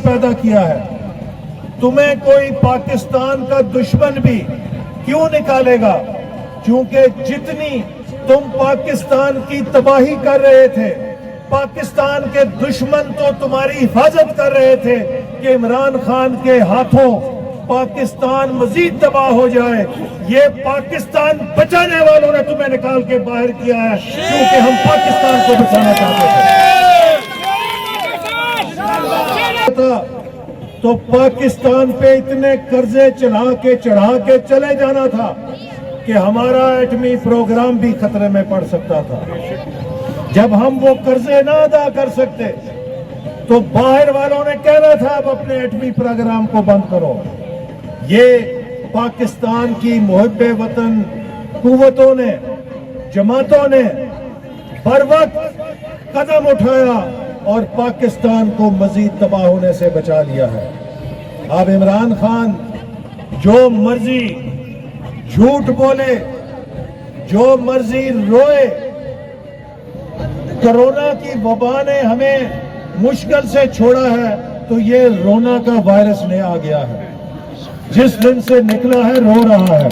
پیدا کیا ہے. تمہیں کوئی پاکستان کا دشمن بھی کیوں نکالے گا؟ کیونکہ جتنی تم پاکستان کی تباہی کر رہے تھے، پاکستان کے دشمن تو تمہاری حفاظت کر رہے تھے کہ عمران خان کے ہاتھوں پاکستان مزید تباہ ہو جائے. یہ پاکستان بچانے والوں نے تمہیں نکال کے باہر کیا ہے کیونکہ ہم پاکستان کو بچانا چاہتے تھے. تو پاکستان پہ اتنے قرضے چڑھا کے چلے جانا تھا کہ ہمارا ایٹمی پروگرام بھی خطرے میں پڑ سکتا تھا. جب ہم وہ قرضے نہ ادا کر سکتے تو باہر والوں نے کہنا تھا اب اپنے ایٹمی پروگرام کو بند کرو. یہ پاکستان کی محب وطن قوتوں نے، جماعتوں نے بر وقت قدم اٹھایا اور پاکستان کو مزید تباہ ہونے سے بچا لیا ہے. اب عمران خان جو مرضی جھوٹ بولے، جو مرضی روئے، کرونا کی وبا نے ہمیں مشکل سے چھوڑا ہے تو یہ رونا کا وائرس نیا آ گیا ہے. جس دن سے نکلا ہے رو رہا ہے.